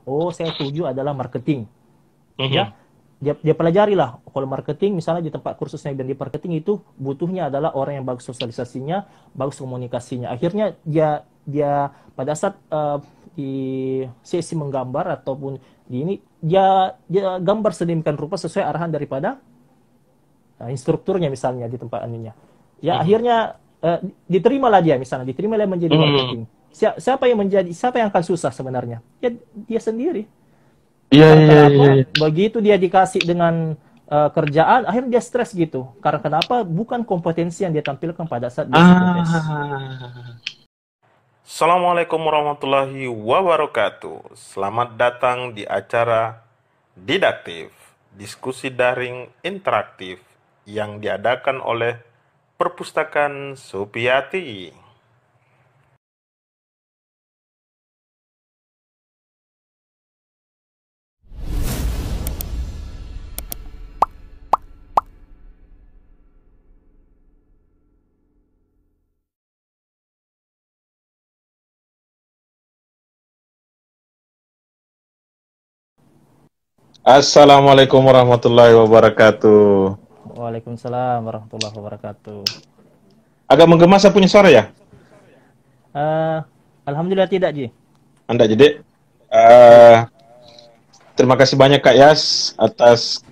oh saya tuju adalah marketing. Ya, Mhm. dia pelajari lah. Kalau marketing misalnya di tempat kursusnya dan di marketing itu butuhnya adalah orang yang bagus sosialisasinya, bagus komunikasinya. Akhirnya dia dia pada saat di sesi menggambar ataupun di ini dia gambar sedemikian rupa sesuai arahan daripada instrukturnya misalnya di tempat aninya. Ya Mhm. akhirnya diterimalah dia misalnya, diterimalah menjadi Mhm. marketing. Siapa yang akan susah sebenarnya? Ya dia sendiri. Iya, Karena iya, iya, kenapa? iya. Begitu dia dikasih dengan kerjaan, akhirnya dia stres gitu. Karena kenapa? Bukan kompetensi yang dia tampilkan pada saat dia psikotes. Ah. Assalamualaikum warahmatullahi wabarakatuh. Selamat datang di acara Didaktif, diskusi daring interaktif yang diadakan oleh Perpustakaan Supiati. Assalamualaikum warahmatullahi wabarakatuh. Waalaikumsalam warahmatullahi wabarakatuh. Agak menggema saya punya suara ya? Eh, Alhamdulillah tidak, Ji. Anda jadi. Baik. eh Terima kasih banyak Kak Yas atas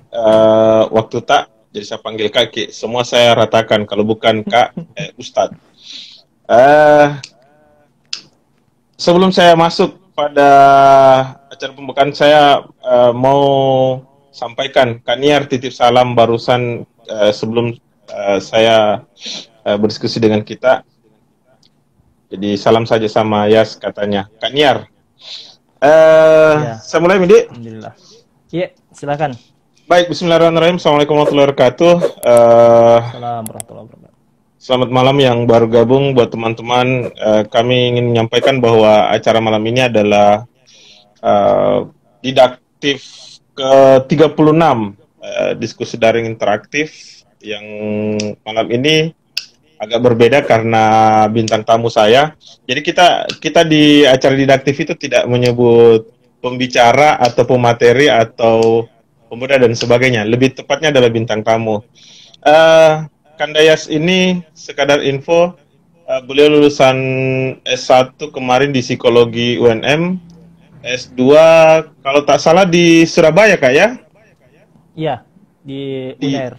waktu tak. Jadi saya panggil Kak. Semua saya ratakan. Kalau bukan Kak, Ustadz. Eh, Sebelum saya masuk pada acara pembukaan, saya mau sampaikan Kak Niar titip salam barusan sebelum saya berdiskusi dengan kita. Jadi salam saja sama Yas katanya. Kak Niar. Ya, Saya mulai, Midi. alhamdulillah. Iya, silakan. Baik, Bismillahirrahmanirrahim. Assalamualaikum warahmatullahi wabarakatuh. Salam warahmatullahi wabarakatuh. Selamat malam yang baru gabung buat teman-teman. Kami ingin menyampaikan bahwa acara malam ini adalah didaktif ke-36 diskusi daring interaktif yang malam ini agak berbeda karena bintang tamu saya. Jadi kita kita di acara didaktif itu tidak menyebut pembicara atau pemateri atau pemuda dan sebagainya. Lebih tepatnya adalah bintang tamu. Kandayas ini sekadar info, beliau lulusan S1 kemarin di psikologi UNM, S2 kalau tak salah di Surabaya Kak ya, Iya, di di UNAIR.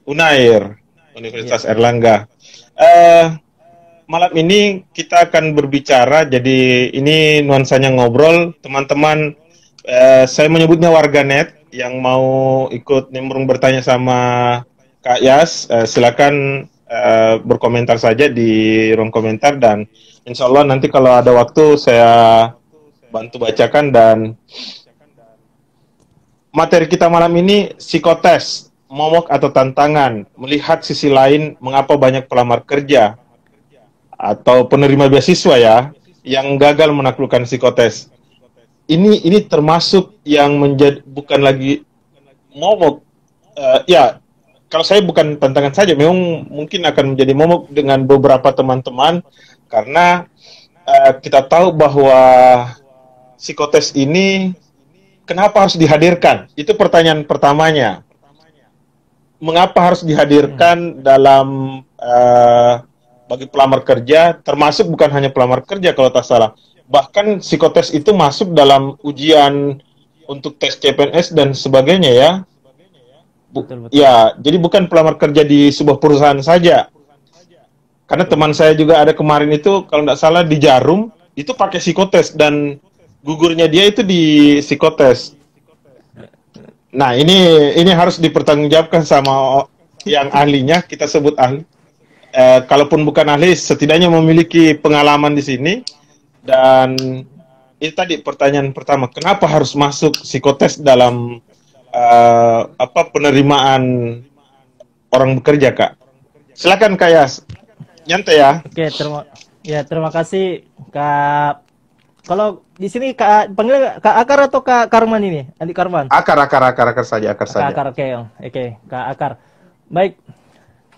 Unair, Iya. Universitas Erlangga. Eh Malam ini kita akan berbicara, jadi ini nuansanya ngobrol, teman-teman. Saya menyebutnya warganet yang mau ikut nimbrung bertanya sama Kak Yas, silakan berkomentar saja di ruang komentar dan insya Allah nanti kalau ada waktu saya bantu bacakan dan materi kita malam ini psikotes, momok atau tantangan, melihat sisi lain mengapa banyak pelamar kerja atau penerima beasiswa ya yang gagal menaklukkan psikotes. Ini termasuk yang menjadi bukan lagi momok. Ya, kalau saya bukan tantangan saja, memang mungkin akan menjadi momok dengan beberapa teman-teman karena kita tahu bahwa psikotes ini kenapa harus dihadirkan? Itu pertanyaan pertamanya. Mengapa harus Hmm. dihadirkan dalam bagi pelamar kerja, termasuk bukan hanya pelamar kerja kalau tak salah. Bahkan psikotes itu masuk dalam ujian untuk tes CPNS dan sebagainya ya. Betul, betul. Ya, jadi bukan pelamar kerja di sebuah perusahaan saja. Karena Betul, teman betul. saya juga ada kemarin itu kalau tidak salah di Jarum itu pakai psikotes dan gugurnya dia itu di psikotes. Nah, ini harus dipertanggungjawabkan sama yang ahlinya, kita sebut ahli. Kalaupun bukan ahli, setidaknya memiliki pengalaman di sini. Dan itu tadi pertanyaan pertama, kenapa harus masuk psikotes dalam apa penerimaan orang bekerja, Kak? Silakan Kak Yas, nyantai ya. Oke, terima kasih Kak. Kalau di sini Kak panggil Kak Akar atau Kak Karman ini? Adik Karman. Akar saja, akar Kak saja. Akar, oke, oke, Kak Akar. Baik,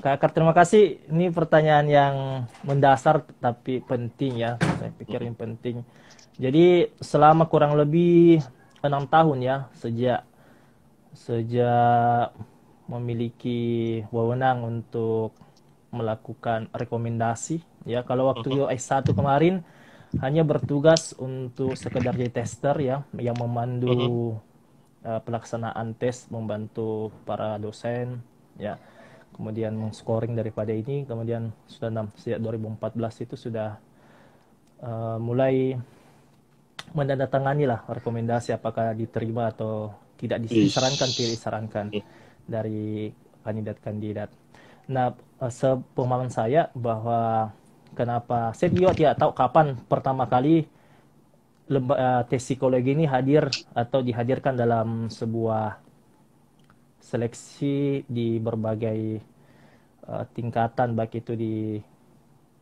Kak Akar, terima kasih. Ini pertanyaan yang mendasar tapi penting ya. Saya pikir yang penting. Jadi selama kurang lebih 6 tahun ya, sejak sejak memiliki wewenang untuk melakukan rekomendasi ya. Kalau waktu S1 kemarin hanya bertugas untuk sekedar jadi tester ya, yang memandu pelaksanaan tes, membantu para dosen ya, kemudian scoring daripada ini. Kemudian sudah sejak 2014 itu sudah mulai menandatangani lah rekomendasi apakah diterima atau tidak, disarankan tidak disarankan dari kandidat-kandidat. Nah, sepemahaman saya bahwa kenapa saya juga tidak tahu kapan pertama kali tes psikologi ini hadir atau dihadirkan dalam sebuah seleksi di berbagai tingkatan, baik itu di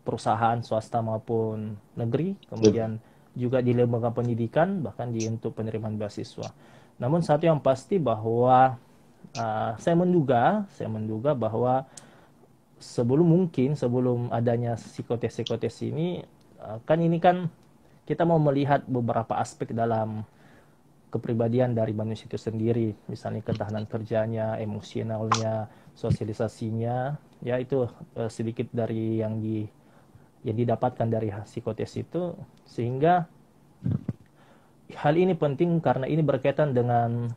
perusahaan swasta maupun negeri, kemudian juga di lembaga pendidikan, bahkan di untuk penerimaan beasiswa. Namun satu yang pasti bahwa saya menduga bahwa sebelum adanya psikotes ini, ini kan kita mau melihat beberapa aspek dalam kepribadian dari manusia itu sendiri, misalnya ketahanan kerjanya, emosionalnya, sosialisasinya, ya itu sedikit dari yang didapatkan dari psikotes itu. Sehingga hal ini penting karena ini berkaitan dengan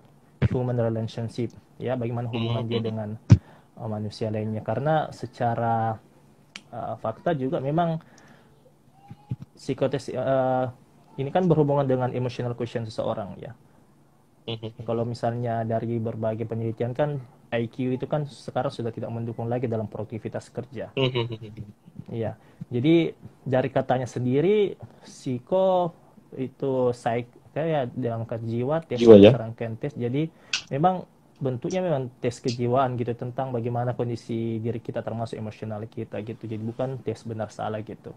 human relationship ya, bagaimana hubungan dia dengan manusia lainnya. Karena secara fakta juga memang psikotes ini kan berhubungan dengan emotional quotient seseorang ya. Kalau misalnya dari berbagai penelitian kan IQ itu kan sekarang sudah tidak mendukung lagi dalam produktivitas kerja. Iya. Jadi dari katanya sendiri psiko itu kayak diangkat jiwa, tes ya. serangkaian tes. Jadi memang bentuknya memang tes kejiwaan gitu, tentang bagaimana kondisi diri kita termasuk emosional kita gitu. Jadi bukan tes benar salah gitu.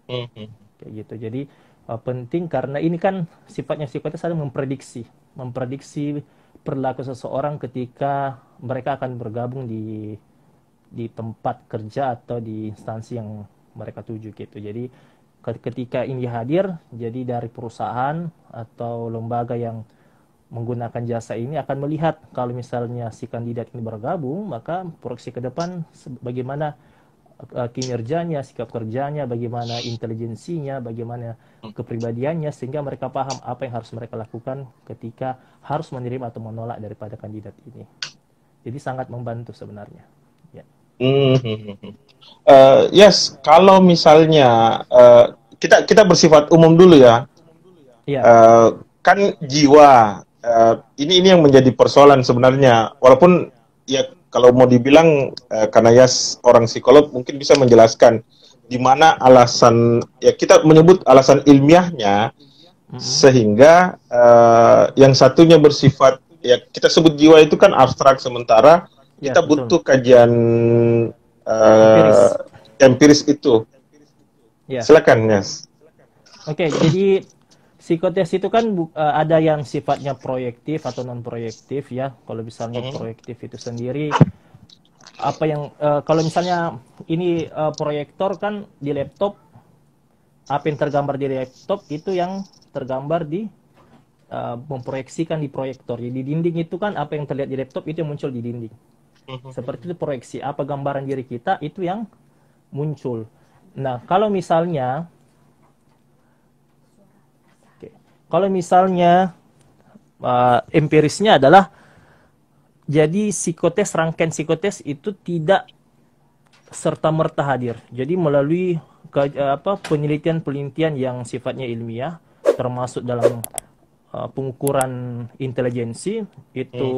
Kayak gitu. Jadi penting karena ini kan sifatnya psikotes adalah memprediksi perilaku seseorang ketika mereka akan bergabung di tempat kerja atau di instansi yang mereka tuju gitu. Jadi ketika ini hadir, jadi dari perusahaan atau lembaga yang menggunakan jasa ini akan melihat kalau misalnya si kandidat ini bergabung, maka proyeksi ke depan bagaimana kinerjanya, sikap kerjanya, bagaimana intelijensinya, bagaimana kepribadiannya, sehingga mereka paham apa yang harus mereka lakukan ketika harus menerima atau menolak daripada kandidat ini. Jadi sangat membantu sebenarnya. Ya. Yes, kalau misalnya kita bersifat umum dulu ya. Iya. Kan jiwa ini yang menjadi persoalan sebenarnya. Walaupun ya kalau mau dibilang karena orang psikolog mungkin bisa menjelaskan di mana alasan, ya kita menyebut alasan ilmiahnya, sehingga yang satunya bersifat, ya kita sebut jiwa itu kan abstrak, sementara kita butuh kajian empiris itu. Ya. Silakan, Yas. Oke, jadi psikotes itu kan ada yang sifatnya proyektif atau non proyektif ya. Kalau misalnya proyektif itu sendiri apa yang kalau misalnya ini proyektor kan di laptop, apa yang tergambar di laptop itu yang tergambar di memproyeksikan di proyektor. Jadi di dinding itu kan apa yang terlihat di laptop itu yang muncul di dinding. Seperti itu proyeksi, apa gambaran diri kita itu yang muncul. Nah, kalau misalnya empirisnya adalah, jadi rangkaian psikotes itu tidak serta-merta hadir. Jadi melalui penelitian yang sifatnya ilmiah, termasuk dalam pengukuran intelijensi, itu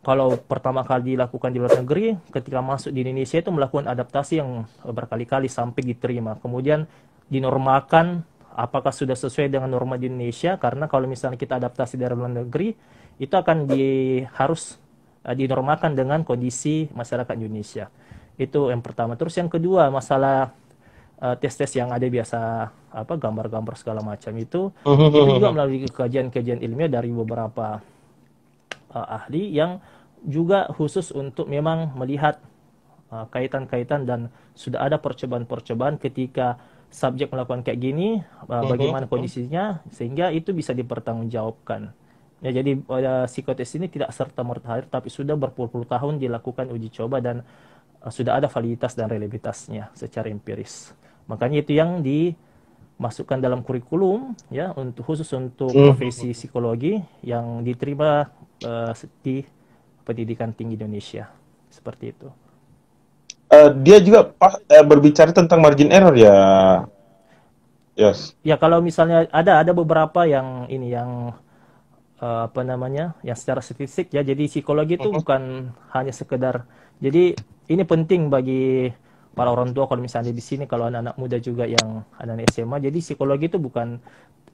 kalau pertama kali dilakukan di luar negeri, ketika masuk di Indonesia itu melakukan adaptasi yang berkali-kali sampai diterima. Kemudian dinormalkan apakah sudah sesuai dengan norma di Indonesia, karena kalau misalnya kita adaptasi dari luar negeri, itu akan harus dinormalkan dengan kondisi masyarakat Indonesia. Itu yang pertama. Terus yang kedua, masalah tes-tes yang ada biasa, gambar-gambar segala macam itu juga melalui kajian-kajian ilmiah dari beberapa ahli yang juga khusus untuk memang melihat kaitan-kaitan, dan sudah ada percobaan-percobaan ketika subjek melakukan kayak gini, bagaimana kondisinya, sehingga itu bisa dipertanggungjawabkan. Ya, jadi psikotes ini tidak serta-merta hadir, tapi sudah berpuluh-puluh tahun dilakukan uji coba dan sudah ada validitas dan reliabilitasnya secara empiris. Makanya itu yang dimasukkan dalam kurikulum ya khusus untuk profesi psikologi yang diterima di pendidikan tinggi Indonesia. Seperti itu. Dia juga berbicara tentang margin error ya. Yes. Ya, kalau misalnya ada beberapa yang ini yang apa namanya, yang secara statistik ya. Jadi psikologi itu bukan hanya sekedar. Jadi ini penting bagi para orang tua kalau misalnya di sini, kalau anak-anak muda juga yang anak SMA. Jadi psikologi itu bukan,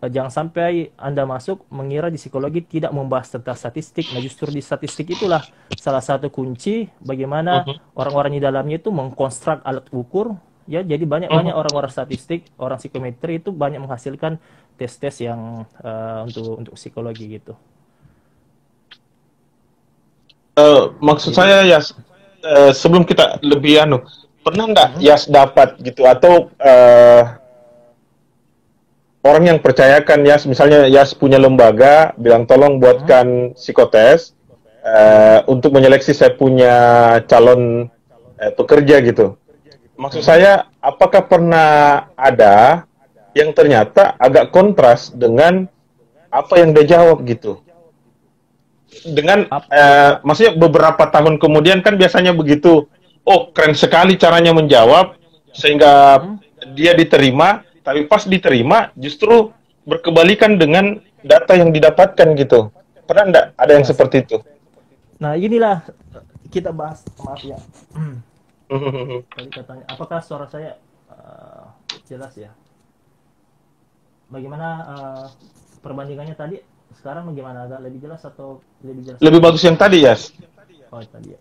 jangan sampai Anda masuk mengira di psikologi tidak membahas tentang statistik. Nah, justru di statistik itulah salah satu kunci bagaimana orang-orang di dalamnya itu mengkonstruk alat ukur. Ya, jadi banyak orang-orang statistik, orang psikometri itu banyak menghasilkan tes-tes yang untuk psikologi gitu. Maksud saya ya, sebelum kita lebih pernah nggak Yas dapat gitu, atau orang yang percayakan Yas, misalnya Yas punya lembaga bilang tolong buatkan psikotes untuk menyeleksi saya punya calon pekerja gitu. Maksud saya, apakah pernah ada yang ternyata agak kontras dengan apa yang dia jawab gitu? Dengan maksudnya beberapa tahun kemudian kan biasanya begitu. Oh, keren sekali caranya menjawab sehingga dia diterima, tapi pas diterima justru berkebalikan dengan data yang didapatkan gitu. Pernah enggak ada yang seperti itu? Nah, inilah kita bahas, maaf ya. Tadi katanya, apakah suara saya jelas ya? Bagaimana perbandingannya tadi? Sekarang bagaimana? Agak lebih jelas atau lebih jelas? Lebih bagus yang tadi, Yas. Oh, tadi ya.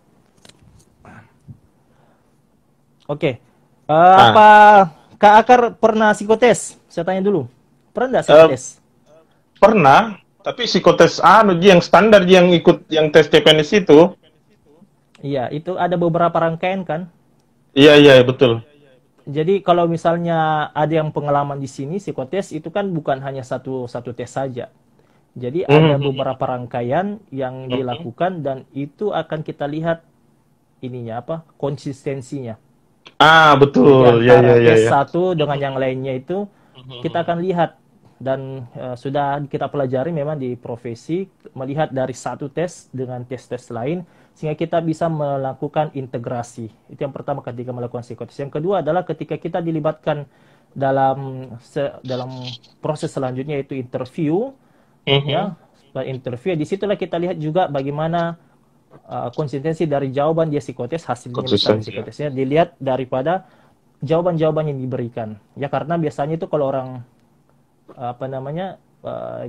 Oke. Apa Kak Akar pernah psikotes? Saya tanya dulu. Pernah nggak psikotes? Pernah, tapi psikotes yang standar yang ikut yang tes CPNS itu. Iya, itu ada beberapa rangkaian kan? Iya, betul. Jadi kalau misalnya ada yang pengalaman di sini, psikotes itu kan bukan hanya satu tes saja. Jadi ada beberapa rangkaian yang dilakukan dan itu akan kita lihat ininya apa, konsistensinya. Betul. Jadi antara tes satu dengan yang lainnya itu kita akan lihat, dan sudah kita pelajari memang di profesi, melihat dari satu tes dengan tes-tes lain sehingga kita bisa melakukan integrasi. Itu yang pertama ketika melakukan psikotes. Yang kedua adalah ketika kita dilibatkan dalam proses selanjutnya, yaitu interview. Ya, interview, disitulah kita lihat juga bagaimana konsistensi dari jawaban dia psikotes, hasilnya misalnya psikotesnya dilihat daripada jawaban-jawaban yang diberikan. Ya, karena biasanya itu kalau orang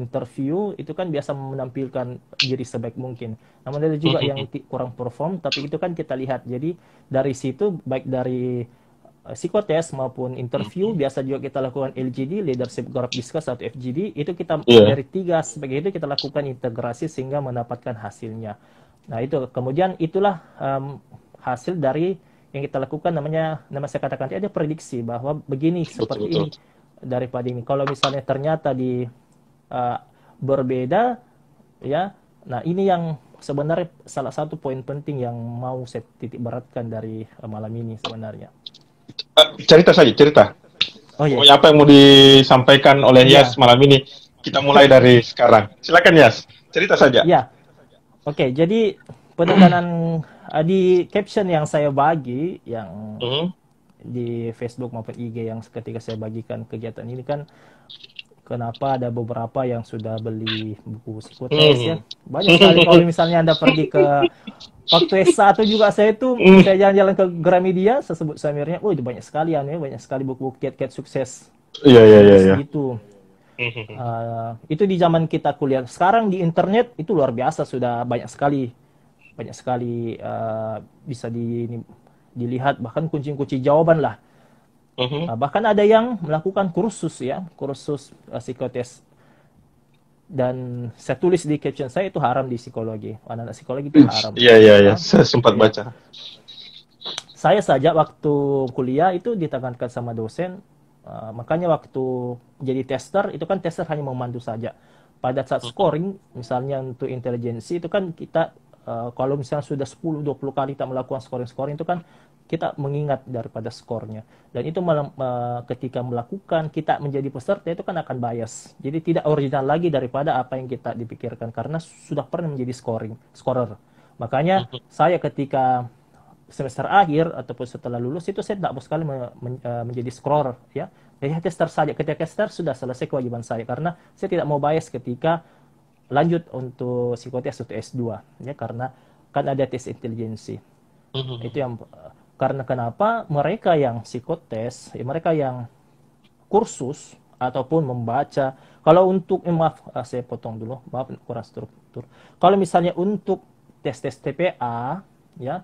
interview itu kan biasa menampilkan diri sebaik mungkin. Namun ada juga yang kurang perform, tapi itu kan kita lihat. Jadi dari situ, baik dari psikotes maupun interview, biasa juga kita lakukan LGD, Leadership Group Discuss, atau FGD. Itu kita dari 3 aspek itu kita lakukan integrasi sehingga mendapatkan hasilnya. Nah, itu kemudian itulah hasil dari yang kita lakukan, nama saya katakan ada prediksi bahwa begini, seperti ini daripada ini. Kalau misalnya ternyata berbeda, ya, nah ini yang sebenarnya salah satu poin penting yang mau saya titik beratkan dari malam ini sebenarnya. Cerita. Oh, iya. Apa yang mau disampaikan oleh Yas malam ini? Kita mulai dari sekarang. Silakan Yas, cerita saja. Ya, oke. Jadi penekanan di caption yang saya bagi, yang di Facebook maupun IG yang ketika saya bagikan kegiatan ini kan, kenapa ada beberapa yang sudah beli buku psikotes ya. Banyak sekali. Kalau misalnya Anda pergi ke waktu S1 juga, saya jalan-jalan ke Gramedia, saya sebut Samirnya, itu banyak sekali banyak sekali buku-buku kiat-kiat sukses. Iya. Itu di zaman kita kuliah. Sekarang di internet itu luar biasa, sudah banyak sekali bisa dilihat, bahkan kunci-kunci jawaban lah. Bahkan ada yang melakukan kursus psikotes, dan saya tulis di caption saya itu haram di psikologi. Anak-anak psikologi itu haram. Iya. Saya sempat baca. Saya saja waktu kuliah itu ditekankan sama dosen, Makanya waktu jadi tester, itu kan tester hanya memandu saja. Pada saat scoring, misalnya untuk intelijensi, itu kan kita, kalau misalnya sudah 10-20 kali kita melakukan scoring-scoring, itu kan kita mengingat daripada skornya. Dan itu ketika melakukan, kita menjadi peserta, itu kan akan bias. Jadi tidak original lagi daripada apa yang kita dipikirkan, karena sudah pernah menjadi scorer. Makanya saya ketika semester akhir ataupun setelah lulus itu saya tidak mau sekali menjadi scorer ya. Jadi tester saja, ketika tester sudah selesai kewajiban saya, karena saya tidak mau bias ketika lanjut untuk psikotes atau S2 ya, karena kan ada tes intelijensi. Itu yang karena kenapa mereka yang psikotes ya, mereka yang kursus ataupun membaca, kalau untuk maaf, saya potong dulu, maaf kurang struktur. Kalau misalnya untuk tes-tes TPA ya,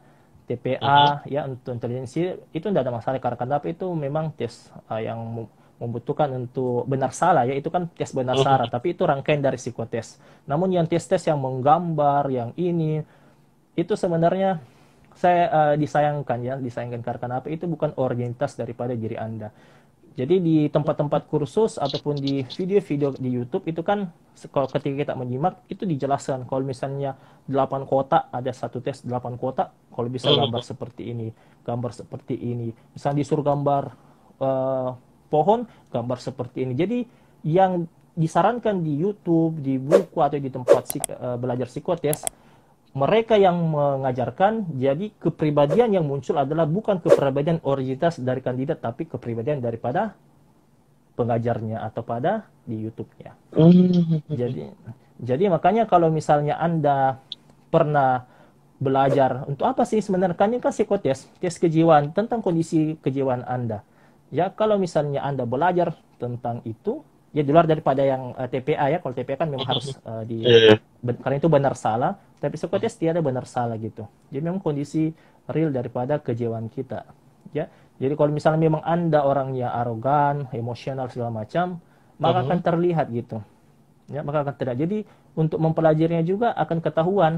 TPA ya untuk intelijensi itu tidak ada masalah, karena kenapa itu memang tes yang membutuhkan untuk benar salah ya, itu kan tes benar salah, tapi itu rangkaian dari psikotes. Namun yang tes-tes yang menggambar yang ini itu sebenarnya saya disayangkan ya, disayangkan karena kenapa itu bukan originalitas daripada diri Anda. Jadi di tempat-tempat kursus ataupun di video-video di YouTube itu kan kalau ketika kita menyimak itu dijelaskan kalau misalnya 8 kotak ada satu tes 8 kotak, kalau bisa gambar seperti ini, gambar seperti ini. Misalnya disuruh gambar pohon, gambar seperti ini. Jadi yang disarankan di YouTube, di buku atau di tempat belajar psikotes, mereka yang mengajarkan, jadi kepribadian yang muncul adalah bukan kepribadian originalitas dari kandidat, tapi kepribadian daripada pengajarnya atau pada di YouTube-nya. Jadi makanya kalau misalnya Anda pernah belajar untuk apa sih sebenarnya, kan psikotes, tes kejiwaan tentang kondisi kejiwaan Anda. Ya kalau misalnya Anda belajar tentang itu, ya di luar daripada yang TPA ya, kalau TPA kan memang harus karena itu benar salah, tapi psikotes tiada benar salah gitu. Jadi memang kondisi real daripada kejiwaan kita. Ya, jadi kalau misalnya memang Anda orangnya arogan, emosional segala macam, maka akan terlihat gitu. Ya, maka akan terlihat. Jadi untuk mempelajarinya juga akan ketahuan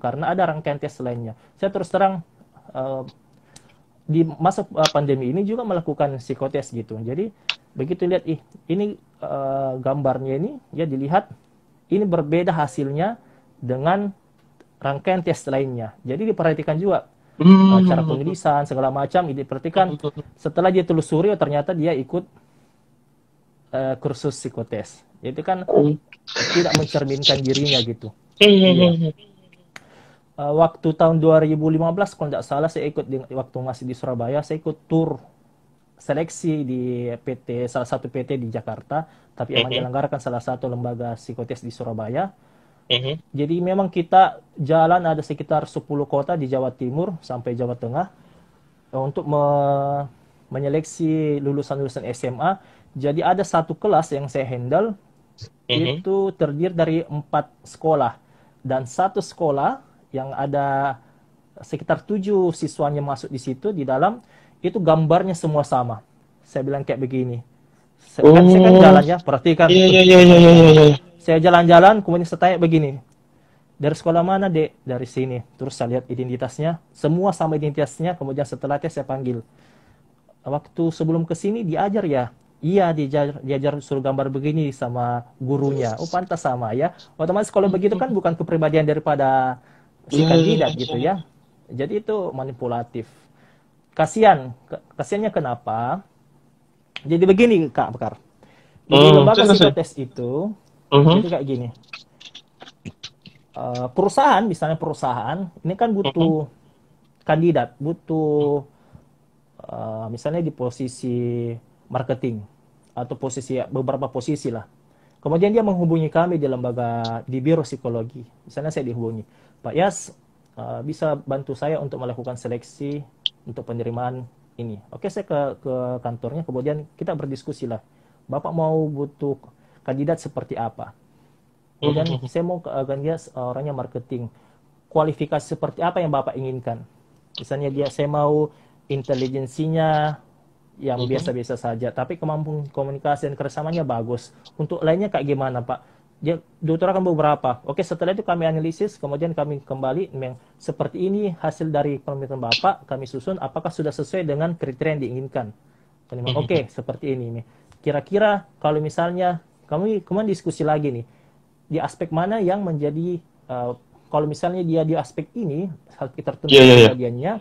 karena ada rangkaian tes lainnya. Saya terus terang di masa pandemi ini juga melakukan psikotes gitu. Jadi begitu lihat ini gambarnya ini ya, dilihat ini berbeda hasilnya dengan rangkaian tes lainnya. Jadi diperhatikan juga cara penulisan segala macam, diperhatikan. Setelah dia telusuri, ternyata dia ikut kursus psikotes. Itu kan tidak mencerminkan dirinya gitu. Iya. Waktu tahun 2015 kalau tidak salah saya ikut waktu masih di Surabaya, saya ikut tur seleksi di PT, salah satu PT di Jakarta, tapi yang menyelenggarakan salah satu lembaga psikotes di Surabaya. Jadi memang kita jalan ada sekitar 10 kota di Jawa Timur sampai Jawa Tengah untuk menyeleksi lulusan-lulusan SMA. Jadi ada satu kelas yang saya handle, itu terdiri dari 4 sekolah. Dan satu sekolah yang ada sekitar 7 siswanya masuk di situ, di dalam, itu gambarnya semua sama. Saya bilang kayak begini. Saya kan jalan ya, perhatikan. Saya jalan-jalan, kemudian saya tanya begini. Dari sekolah mana, Dek? Dari sini. Terus saya lihat identitasnya, semua sama identitasnya, kemudian setelah tes saya panggil. Waktu sebelum ke sini diajar ya? Iya, diajar suruh gambar begini sama gurunya. Oh, pantas sama ya. Otomatis kalau begitu kan bukan kepribadian daripada si kandidat gitu ya. Jadi itu manipulatif. Kasiannya kenapa? Jadi begini Kak Bekar. Di lembaga psikotes itu, jadi kayak gini. Perusahaan, misalnya perusahaan, ini kan butuh kandidat, butuh misalnya di posisi marketing atau beberapa posisi lah. Kemudian dia menghubungi kami di lembaga, di biro psikologi. Misalnya saya dihubungi, Pak Yas, bisa bantu saya untuk melakukan seleksi untuk penerimaan ini. Oke, saya ke kantornya, kemudian kita berdiskusi lah. Bapak mau butuh kandidat seperti apa? Kemudian saya mau kandidat orangnya marketing. Kualifikasi seperti apa yang Bapak inginkan? Misalnya saya mau intelijensinya yang biasa-biasa saja, tapi kemampuan komunikasi dan kerjasamanya bagus. Untuk lainnya kayak gimana, Pak? Dia diutarakan beberapa. Oke, setelah itu kami analisis, kemudian kami kembali, seperti ini hasil dari penelitian Bapak, kami susun, apakah sudah sesuai dengan kriteria yang diinginkan. Oke, seperti ini nih. Kira-kira kalau misalnya kami kemudian diskusi lagi nih, di aspek mana yang menjadi kalau misalnya dia di aspek ini hal tertentu Iya, iya, iya. kejadiannya,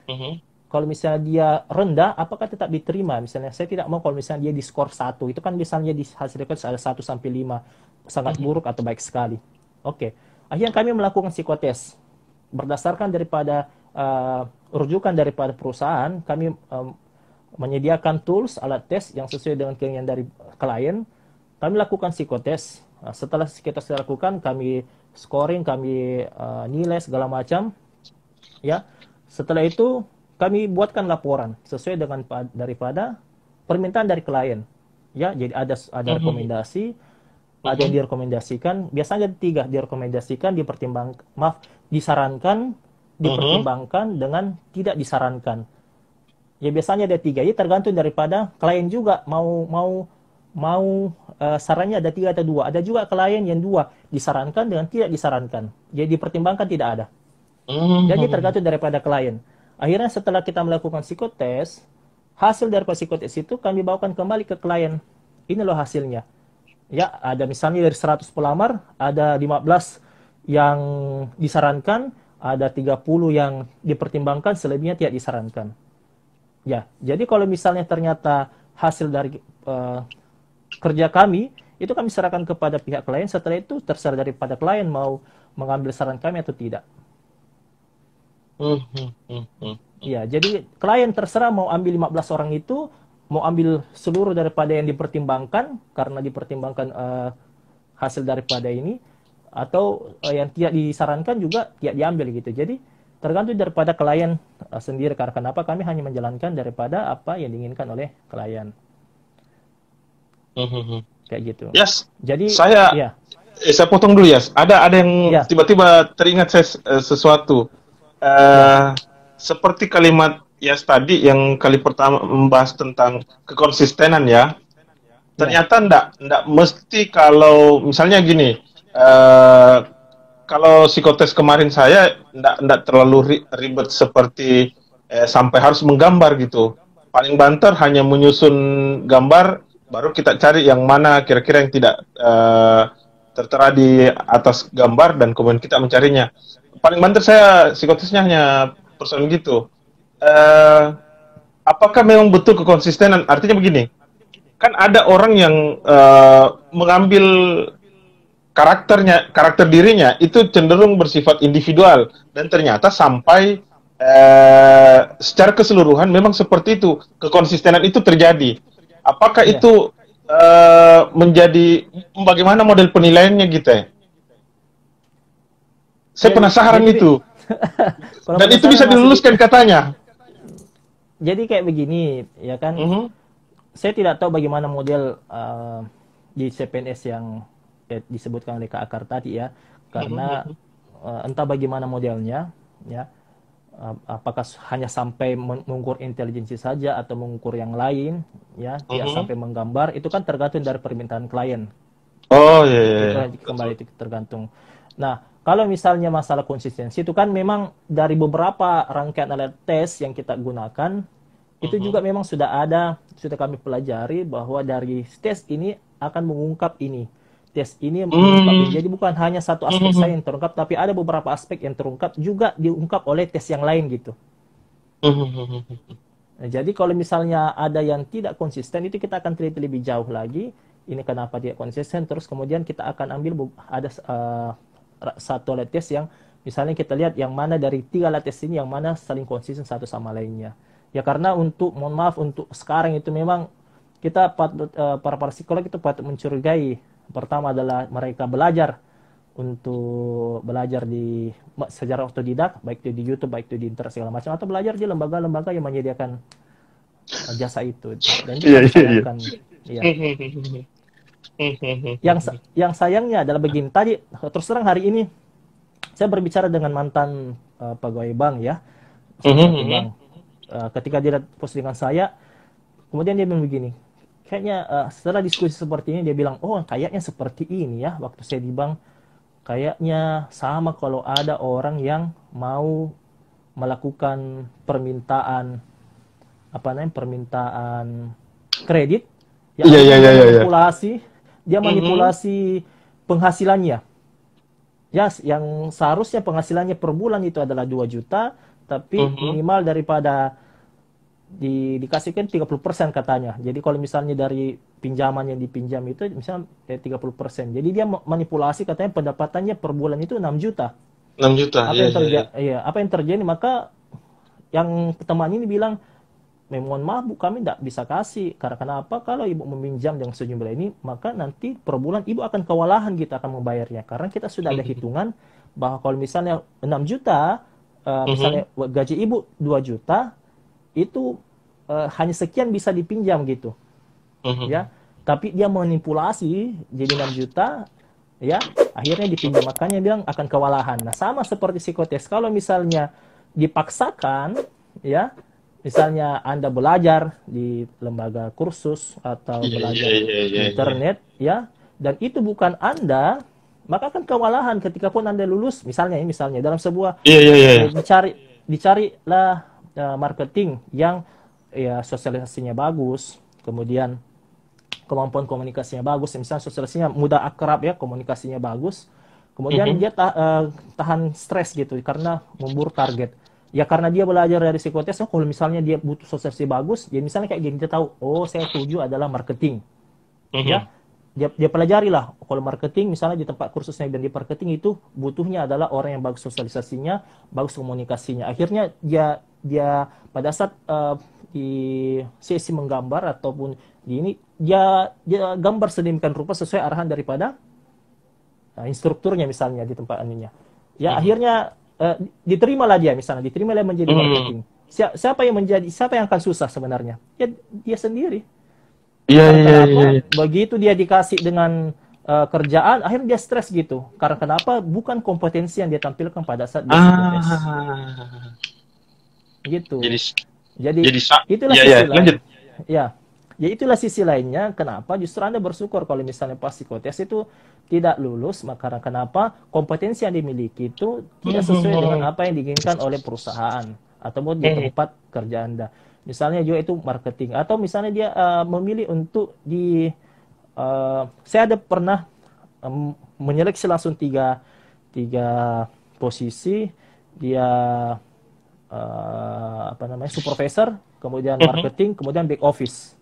Mhm, kalau misalnya dia rendah, apakah tetap diterima? Misalnya saya tidak mau kalau misalnya dia di skor 1, itu kan misalnya di hasil record ada 1 sampai 5, sangat mhm, buruk atau baik sekali. Oke, akhirnya kami melakukan psikotes. Berdasarkan daripada rujukan daripada perusahaan, kami menyediakan tools, alat tes yang sesuai dengan keinginan dari klien. Kami lakukan psikotes. Setelah kita lakukan, kami scoring, kami nilai segala macam. Ya, setelah itu kami buatkan laporan sesuai dengan daripada permintaan dari klien. Ya, jadi ada mhm, rekomendasi, ada yang mhm, direkomendasikan. Biasanya ada 3, direkomendasikan, dipertimbangkan, maaf, disarankan, mhm, dipertimbangkan dengan tidak disarankan. Ya biasanya ada 3. Ini tergantung daripada klien juga mau mau mau sarannya ada 3 atau 2. Ada juga klien yang 2 disarankan dengan tidak disarankan. Jadi dipertimbangkan tidak ada. Jadi mhm, tergantung daripada klien. Akhirnya setelah kita melakukan psikotes, hasil dari psikotes itu kami bawakan kembali ke klien. Ini loh hasilnya. Ya, ada misalnya dari 100 pelamar, ada 15 yang disarankan, ada 30 yang dipertimbangkan, selebihnya tidak disarankan. Ya, jadi kalau misalnya ternyata hasil dari kerja kami, itu kami serahkan kepada pihak klien, setelah itu terserah daripada klien mau mengambil saran kami atau tidak. mhm, mhm, mhm. Ya, jadi klien terserah mau ambil 15 orang itu, mau ambil seluruh daripada yang dipertimbangkan, karena dipertimbangkan hasil daripada ini, atau yang tidak disarankan juga tidak diambil gitu. Jadi tergantung daripada klien sendiri, karena kenapa kami hanya menjalankan daripada apa yang diinginkan oleh klien. Mhm. Kayak gitu. Yes, Jadi, saya ya, saya potong dulu ya. Ada yang ya, tiba-tiba teringat saya sesuatu. ya, Eh Seperti kalimat Yas tadi yang kali pertama membahas tentang kekonsistenan ya. ya, Ternyata ndak mesti kalau misalnya gini. eh Kalau psikotes kemarin saya ndak terlalu ribet seperti sampai harus menggambar gitu. Paling banter hanya menyusun gambar, baru kita cari yang mana kira-kira yang tidak tertera di atas gambar dan kemudian kita mencarinya. Paling banter saya psikotesnya hanya persoalan gitu. Eh, apakah memang betul kekonsistenan? Artinya begini, kan ada orang yang mengambil karakter dirinya itu cenderung bersifat individual dan ternyata sampai secara keseluruhan memang seperti itu, kekonsistenan itu terjadi. Apakah ya. itu menjadi bagaimana model penilaiannya gitu ya? Saya penasaran Jadi itu, kalau dan itu penasaran bisa masih diluluskan katanya. jadi kayak begini, ya kan? Mhm, Saya tidak tahu bagaimana model di CPNS yang disebutkan oleh Kak Akar tadi ya, karena mhm, entah bagaimana modelnya, ya, apakah hanya sampai mengukur intelijensi saja atau mengukur yang lain, ya, tidak mhm. sampai menggambar, itu kan tergantung dari permintaan klien. Oh iya, iya, Itu iya. kembali Betul. itu tergantung. Nah, kalau misalnya masalah konsistensi itu kan memang dari beberapa rangkaian alat tes yang kita gunakan, itu juga Mhm. memang sudah kami pelajari bahwa dari tes ini akan mengungkap ini. Tes ini mengungkap ini. Hmm. Jadi bukan hanya satu aspek saya Mhm. yang terungkap, tapi ada beberapa aspek yang terungkap juga diungkap oleh tes yang lain gitu. Mhm. Nah, jadi kalau misalnya ada yang tidak konsisten, itu kita akan teliti lebih jauh lagi. Ini kenapa dia konsisten, terus kemudian kita akan ambil ada satu alat tes yang misalnya kita lihat yang mana dari 3 alat tes ini yang mana saling konsisten satu sama lainnya. Ya karena mohon maaf untuk sekarang itu memang kita patut para psikolog itu patut mencurigai. Pertama adalah mereka belajar untuk belajar di secara otodidak, baik itu di YouTube, baik itu di internet segala macam, atau belajar di lembaga-lembaga yang menyediakan jasa itu. Dan itu Iya, kami iya, iya. sayangkan. Ya. Yang sayangnya adalah begini. Tadi terus terang hari ini saya berbicara dengan mantan pegawai bank ya, salah satu bank. Ketika dia postingan saya, kemudian dia bilang begini, kayaknya setelah diskusi seperti ini dia bilang, oh kayaknya seperti ini ya waktu saya di bank, kayaknya sama kalau ada orang yang mau melakukan permintaan apa namanya permintaan kredit, ya Iya, iya, akhirnya iya, iya, iya. dia manipulasi penghasilannya. Ya, yang seharusnya penghasilannya per bulan itu adalah 2 juta, tapi Mhm. minimal daripada dikasihkan 30% katanya. Jadi kalau misalnya dari pinjaman yang dipinjam itu misalnya 30%. Jadi dia manipulasi katanya pendapatannya per bulan itu 6 juta. 6 juta. Apa Iya, yang iya, iya. terjadi? Iya, apa yang terjadi? Maka yang teman ini bilang, mohon maaf Bu, kami tidak bisa kasih. Karena kenapa? Kalau Ibu meminjam dengan sejumlah ini, maka nanti per bulan Ibu akan kewalahan kita akan membayarnya. Karena kita sudah ada Mhm. hitungan bahwa kalau misalnya 6 juta, Mhm. misalnya gaji Ibu 2 juta, itu hanya sekian bisa dipinjam gitu. Ya. Mhm. Tapi dia manipulasi jadi 6 juta, ya akhirnya dipinjam, makanya bilang akan kewalahan. Nah sama seperti psikotes, kalau misalnya dipaksakan, ya misalnya Anda belajar di lembaga kursus atau Iya, iya, belajar iya, iya, iya. internet, ya, dan itu bukan Anda, maka akan kewalahan ketika pun Anda lulus, misalnya dalam sebuah Iya, iya, iya, iya. dicarilah marketing yang ya sosialisasinya bagus, kemudian kemampuan komunikasinya bagus, misalnya sosialisasinya mudah akrab, ya komunikasinya bagus, kemudian Mhm. dia tahan stres gitu karena memburu target. Ya karena dia belajar dari psikotes, oh kalau misalnya dia butuh sosialisasi bagus, ya misalnya kayak gini, dia tahu, oh saya tuju adalah marketing, ya Mhm. dia pelajari lah, kalau marketing misalnya di tempat kursusnya dan di marketing itu butuhnya adalah orang yang bagus sosialisasinya, bagus komunikasinya. Akhirnya dia dia pada saat di sesi menggambar ataupun di ini, dia gambar sedemikian rupa sesuai arahan daripada instrukturnya misalnya di tempat ininya. Ya Mhm. akhirnya diterimalah dia, misalnya diterimalah menjadi Mhm. marketing. Siapa yang akan susah sebenarnya? Ya dia sendiri. Iya, Karena iya, iya, kenapa? iya. Begitu dia dikasih dengan kerjaan, akhirnya dia stres gitu. Karena kenapa? Bukan kompetensi yang dia tampilkan pada saat dia psikotes. Ah, Gitu. jadi Jadi jadi sa itulah iya, iya, sisi lanjut. lain. Ya, ya itulah sisi lainnya. Kenapa? Justru Anda bersyukur kalau misalnya pas psikotes itu tidak lulus, maka karena kenapa? Kompetensi yang dimiliki itu tidak sesuai dengan Mhm. apa yang diinginkan oleh perusahaan ataupun di Mhm. tempat kerja Anda. Misalnya juga itu marketing, atau misalnya dia memilih untuk saya ada pernah menyeleksi langsung tiga tiga posisi. Dia apa namanya, supervisor, kemudian Mhm. marketing, kemudian back office.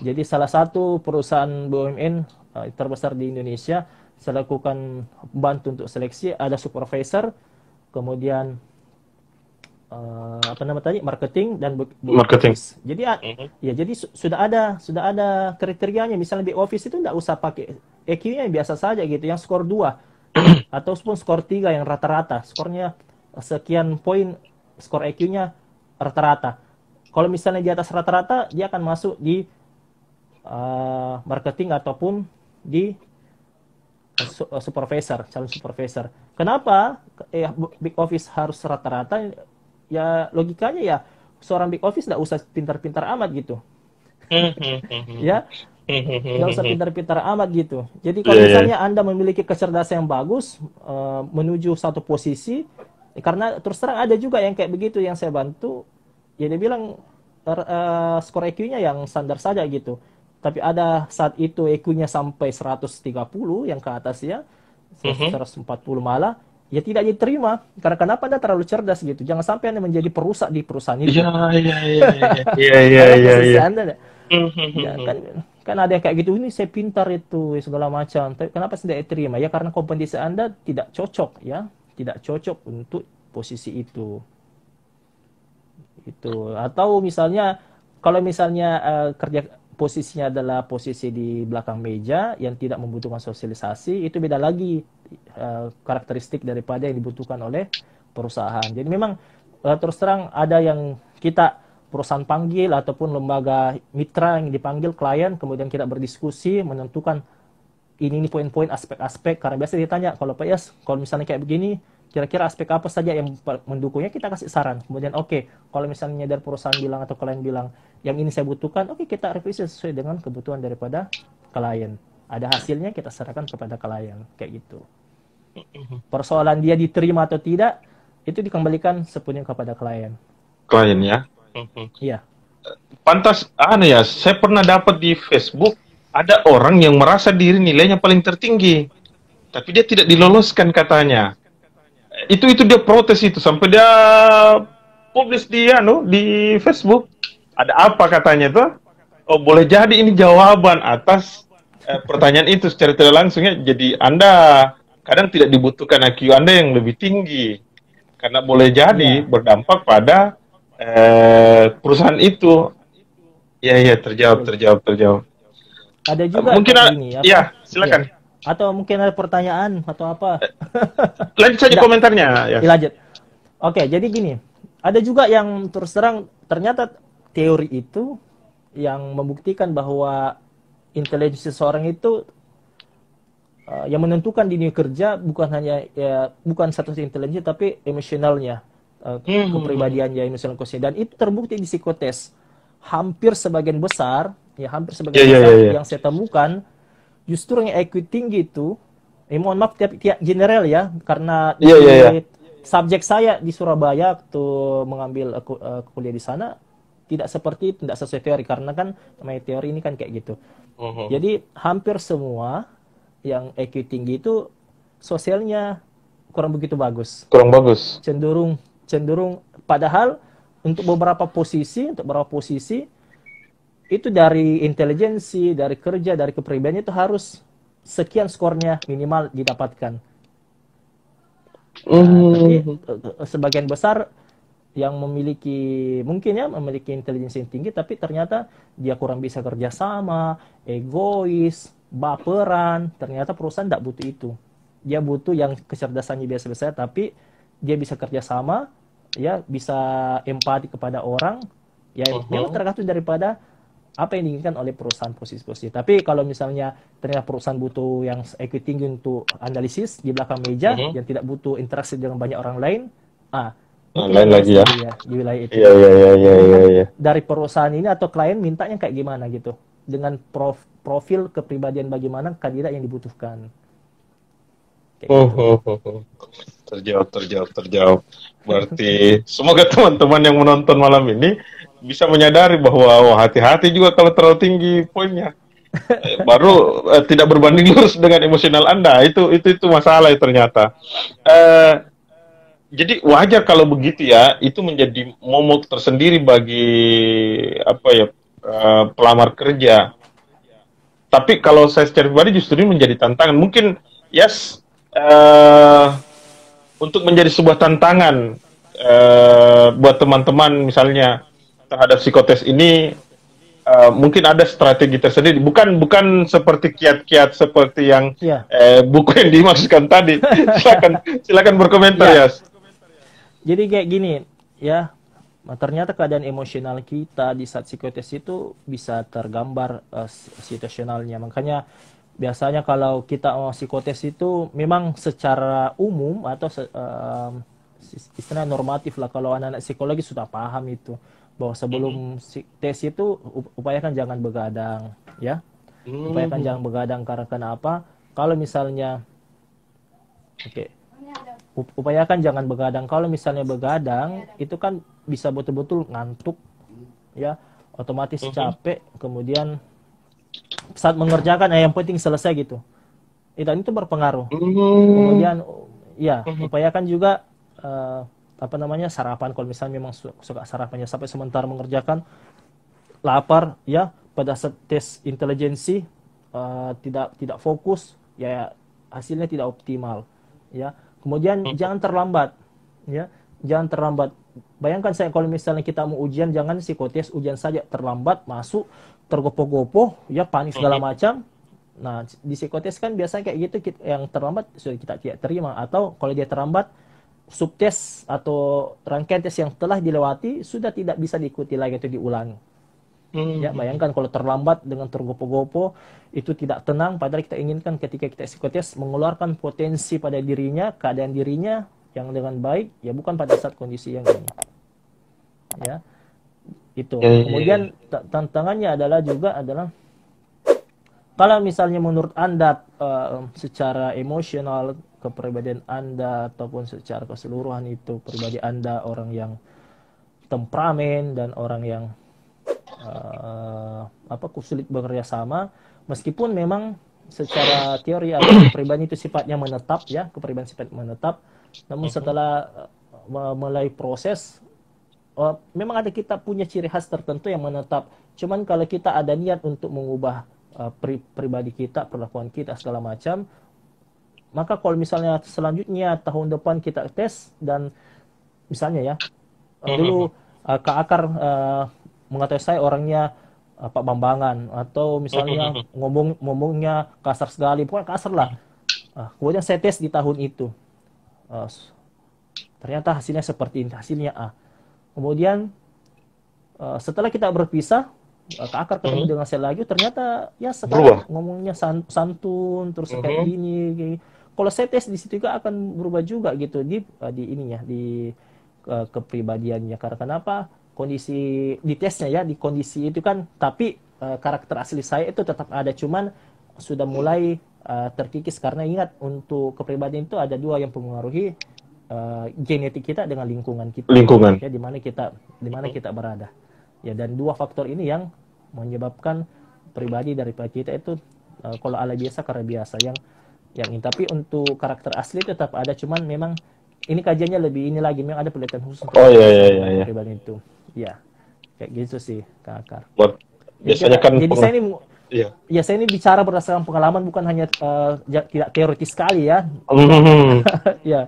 Jadi salah satu perusahaan BUMN terbesar di Indonesia, saya lakukan bantu untuk seleksi, ada supervisor, kemudian apa nama tadi, marketing dan back Marketing. office. Jadi Mhm. ya jadi sudah ada kriterianya. Misalnya back office itu enggak usah pakai EQ-nya yang biasa saja gitu, yang skor 2 ataupun skor 3 yang rata-rata. Skornya sekian poin, skor EQ-nya rata-rata. Kalau misalnya di atas rata-rata, dia akan masuk di marketing ataupun di supervisor, calon supervisor. Kenapa big office harus rata-rata? Ya logikanya ya seorang big office nggak usah pintar-pintar amat gitu, Mhm. Mhm. ya nggak usah Mhm. pintar-pintar amat gitu. Jadi Iya, kalau iya. misalnya Anda memiliki kecerdasan yang bagus menuju satu posisi, karena terus terang ada juga yang kayak begitu yang saya bantu, ya dia bilang skor EQ-nya yang standar saja gitu. Tapi ada saat itu EQ-nya sampai 130 yang ke atas, ya, Mhm. 140 malah, ya tidak diterima. Karena kenapa? Anda terlalu cerdas gitu. Jangan sampai Anda menjadi perusak di perusahaan Iya, itu. iya, iya, iya, iya, iya, Karena iya, posisi iya. Anda, ya Mhm. kan, kan ada yang kayak gitu, ini saya pintar itu segala macam, tapi kenapa tidak diterima? Ya karena kompetensi Anda tidak cocok, ya, tidak cocok untuk posisi itu. Atau misalnya kalau misalnya kerja posisinya adalah posisi di belakang meja yang tidak membutuhkan sosialisasi, itu beda lagi karakteristik daripada yang dibutuhkan oleh perusahaan. Jadi memang terus terang ada yang kita perusahaan panggil ataupun lembaga mitra yang dipanggil klien, kemudian kita berdiskusi menentukan ini poin-poin aspek-aspek, karena biasa ditanya kalau Pak Yas, kalau misalnya kayak begini, kira-kira aspek apa saja yang mendukungnya, kita kasih saran. Kemudian oke, kalau misalnya dari perusahaan bilang atau klien bilang yang ini saya butuhkan, oke kita revisi sesuai dengan kebutuhan daripada klien. Ada hasilnya kita serahkan kepada klien, kayak gitu. Persoalan dia diterima atau tidak itu dikembalikan sepenuhnya kepada klien. Klien ya. Mhm. Iya. pantas anu ya, saya pernah dapat di Facebook ada orang yang merasa diri nilainya paling tertinggi, tapi dia tidak diloloskan katanya. Itu dia protes itu sampai dia publis di di Facebook. Ada apa katanya tuh? Oh, boleh jadi ini jawaban atas pertanyaan itu secara tidak langsung ya. Jadi Anda kadang tidak dibutuhkan IQ Anda yang lebih tinggi karena boleh jadi Iya, berdampak pada perusahaan itu. Ya, ya, terjawab, betul. terjawab, terjawab. Ada juga Mungkin, kayak gini, apa? ya, Iya. silakan. Atau mungkin ada pertanyaan atau apa? Lanjut saja Tidak, komentarnya, ya. dilanjut. Oke, jadi gini. Ada juga yang terus terang ternyata teori itu yang membuktikan bahwa intelijensi seseorang itu yang menentukan di dunia kerja bukan hanya ya bukan satu intelijensi tapi emosionalnya, kepribadiannya, emosional quotient, dan itu terbukti di psikotes. Hampir sebagian besar, ya hampir Ya, sebagian ya, besar ya, ya. yang saya temukan justru yang IQ tinggi itu, mohon maaf tiap general ya, karena Iya, iya, iya. di subjek saya di Surabaya waktu mengambil kuliah di sana tidak seperti itu, tidak sesuai teori karena kan namanya teori ini kan kayak gitu. Mhm. Jadi hampir semua yang IQ tinggi itu sosialnya kurang begitu bagus. Kurang bagus. Cenderung cenderung padahal untuk beberapa posisi itu dari intelijensi, dari kerja, dari kepribadiannya itu harus sekian skornya minimal didapatkan. Nah, tapi Mhm. sebagian besar yang memiliki intelijensi yang tinggi tapi ternyata dia kurang bisa kerjasama, egois, baperan. Ternyata perusahaan tidak butuh itu. Dia butuh yang kecerdasannya biasa-biasa tapi dia bisa kerjasama, ya bisa empati kepada orang. Ya memang Mhm. tergantung daripada apa yang diinginkan oleh perusahaan posisi-posisi. Tapi kalau misalnya ternyata perusahaan butuh yang IQ tinggi untuk analisis di belakang meja, Mhm. yang tidak butuh interaksi dengan banyak orang lain, Nah, mungkin lain bagus lagi ya. di wilayah itu. Iya, iya, iya, iya, iya, Tergantung iya. dari perusahaan ini atau klien mintanya kayak gimana gitu. Dengan profil kepribadian bagaimana kandidat yang dibutuhkan. Kayak gitu. Terjawab, terjawab, terjawab. Berarti semoga teman-teman yang menonton malam ini bisa menyadari bahwa wah, hati-hati juga kalau terlalu tinggi poinnya. Baru tidak berbanding lurus dengan emosional Anda. Itu masalah ya ternyata. Eh, jadi wajar kalau begitu ya. Itu menjadi momok tersendiri bagi apa ya pelamar kerja. Tapi kalau saya secara pribadi justru ini menjadi tantangan. Mungkin yes untuk menjadi sebuah tantangan buat teman-teman misalnya terhadap psikotes ini mungkin ada strategi tersendiri bukan bukan seperti kiat-kiat seperti yang Ya, buku yang dimaksudkan tadi. Silakan berkomentar ya. ya. Jadi kayak gini, ya. Ternyata keadaan emosional kita di saat psikotes itu bisa tergambar situasionalnya. Makanya biasanya kalau kita psikotes itu memang secara umum atau istilah normatif lah, kalau anak-anak psikologi sudah paham itu bahwa sebelum tes itu upayakan jangan begadang, ya. Upayakan jangan begadang karena kenapa? Kalau misalnya oke, upayakan jangan begadang. Kalau misalnya begadang, itu kan bisa betul-betul ngantuk, ya, otomatis capek. Kemudian saat mengerjakan, yang penting selesai gitu. Dan itu berpengaruh. Kemudian, ya, upayakan juga apa namanya sarapan. Kalau misalnya memang suka sarapannya sampai sementara mengerjakan, lapar, ya, pada saat tes intelijensi tidak fokus, ya hasilnya tidak optimal, ya. Kemudian jangan terlambat, ya, jangan terlambat. Bayangkan saya kalau misalnya kita mau ujian, jangan psikotes ujian saja terlambat masuk tergopoh-gopoh, ya panik segala macam. Nah di psikotes kan biasanya kayak gitu, yang terlambat sudah kita tidak terima, atau kalau dia terlambat subtes atau rangkaian tes yang telah dilewati sudah tidak bisa diikuti lagi atau diulangi. Ya, bayangkan kalau terlambat dengan tergopoh-gopoh, itu tidak tenang, padahal kita inginkan ketika kita psikotes mengeluarkan potensi pada dirinya, keadaan dirinya yang dengan baik, ya bukan pada saat kondisi yang ini. Ya, itu. Ya, ya, ya. Kemudian tantangannya adalah kalau misalnya menurut Anda secara emosional kepribadian Anda ataupun secara keseluruhan itu pribadi Anda orang yang temperamen dan orang yang sulit bekerja sama, meskipun memang secara teori ada kepribadian itu sifatnya menetap ya, kepribadian sifat menetap. Namun setelah mulai proses, memang ada kita punya ciri khas tertentu yang menetap. Cuman kalau kita ada niat untuk mengubah pribadi kita, perlakuan kita segala macam, maka kalau misalnya selanjutnya tahun depan kita tes dan misalnya ya dulu Kak Akar mengatakan saya orangnya Pak Bambangan, atau misalnya ngomongnya kasar sekali, pokoknya kasar lah. Kemudian saya tes di tahun itu, ternyata hasilnya seperti ini, hasilnya A. Kemudian setelah kita berpisah, Kak Akar ketemu dengan saya lagi, ternyata ya sekarang ngomongnya santun, terus kayak gini. Kalau saya tes di situ juga akan berubah juga gitu di ininya, di kepribadiannya. Karena kenapa? Kondisi di tesnya ya, di kondisi itu kan, tapi karakter asli saya itu tetap ada, cuman sudah mulai terkikis. Karena ingat, untuk kepribadian itu ada dua yang mempengaruhi, genetik kita dengan lingkungan kita. Ya, di mana kita berada. Ya, dan dua faktor ini yang menyebabkan pribadi daripada kita itu kalau ala biasa karena biasa yang ini. Tapi untuk karakter asli tetap ada, cuman memang ini kajiannya lebih ini lagi, memang ada penelitian khusus untuk pribadi itu. Ya, kayak gitu sih, Kak Akar. Biasanya kan jadi saya ini bicara berdasarkan pengalaman, bukan hanya tidak teoritis sekali ya. Ya,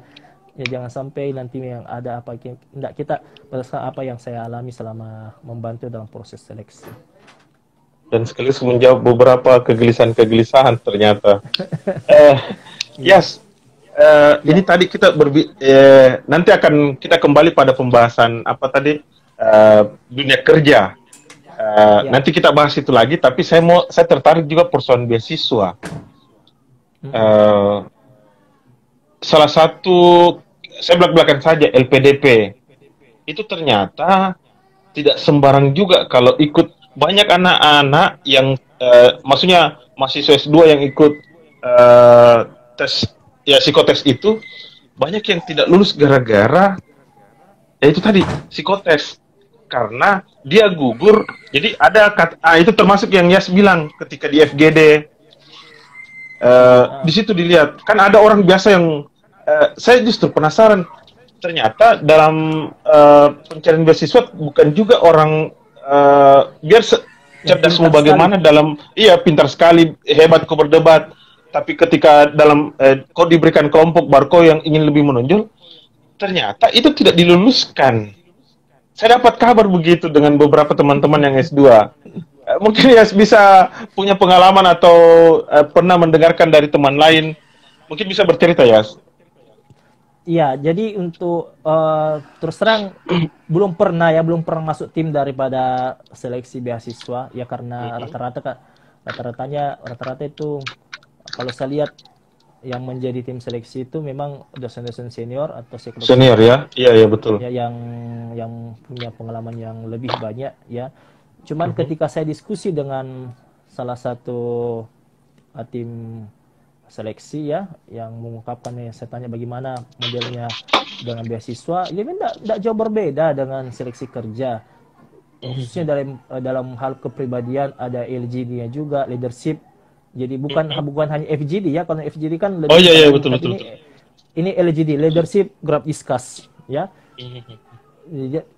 jangan sampai nanti yang ada apa, tidak, kita berdasarkan apa yang saya alami selama membantu dalam proses seleksi. Dan sekaligus menjawab beberapa kegelisahan ternyata. Ini tadi kita nanti akan kita kembali pada pembahasan apa tadi, dunia kerja. Nanti kita bahas itu lagi, tapi saya tertarik juga persoalan beasiswa. Salah satu, saya belak-belakan saja, LPDP itu ternyata tidak sembarang juga kalau ikut. Banyak anak-anak yang maksudnya mahasiswa S2 yang ikut tes ya, psikotes itu banyak yang tidak lulus gara-gara ya itu tadi, psikotes, karena dia gugur. Jadi ada itu termasuk yang Yas bilang ketika di FGD, di situ dilihat kan ada orang biasa yang saya justru penasaran, ternyata dalam pencarian beasiswa bukan juga orang biar cerdas mau bagaimana dalam, pintar sekali, hebat kau berdebat, tapi ketika dalam kau diberikan kelompok barco yang ingin lebih menonjol, ternyata itu tidak diluluskan. Saya dapat kabar begitu dengan beberapa teman-teman yang S2. Mungkin ya bisa punya pengalaman atau pernah mendengarkan dari teman lain, mungkin bisa bercerita ya. Iya, jadi untuk terus terang belum pernah masuk tim daripada seleksi beasiswa ya, karena rata-rata itu kalau saya lihat yang menjadi tim seleksi itu memang dosen-dosen senior atau psikolog senior ya. Iya betul. Ya, yang punya pengalaman yang lebih banyak ya. Cuman ketika saya diskusi dengan salah satu tim seleksi ya, yang mengungkapkan, saya tanya bagaimana modelnya dengan beasiswa, ya tidak jauh berbeda dengan seleksi kerja, khususnya dalam hal kepribadian. Ada LGD-nya juga, leadership. Jadi bukan hanya FGD ya, kalau FGD kan lebih betul. Ini LGD, leadership group discuss ya.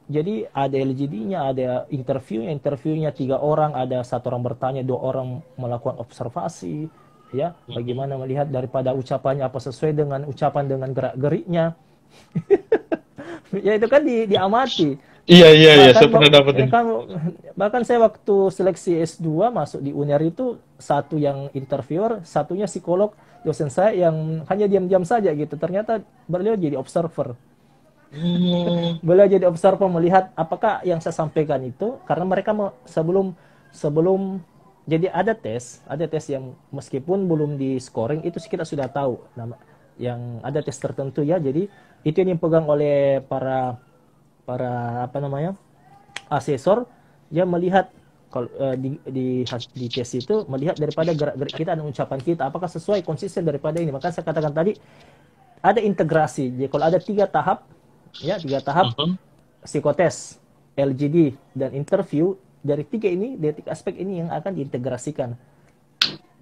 Jadi ada LGD-nya, ada interviewnya 3 orang, ada 1 orang bertanya, 2 orang melakukan observasi. Ya, bagaimana melihat daripada ucapannya apa sesuai dengan ucapan dengan gerak-geriknya. Ya itu kan diamati. Iya, saya pernah dapat ini. Bahkan saya waktu seleksi S2 masuk di UNER itu, 1 yang interviewer, 1-nya psikolog, dosen saya yang hanya diam-diam saja gitu. Ternyata beliau jadi observer. Beliau jadi observer melihat apakah yang saya sampaikan itu, karena mereka sebelum jadi ada tes yang meskipun belum di scoring itu kita sudah tahu yang ada tes tertentu ya. Jadi itu yang dipegang oleh para asesor, ya, melihat kalau di tes itu melihat daripada gerak-gerik kita dan ucapan kita apakah sesuai, konsisten daripada ini. Maka saya katakan tadi ada integrasi. Jadi kalau ada 3 tahap ya, 3 tahap psikotes, LGD dan interview, dari tiga aspek ini yang akan diintegrasikan.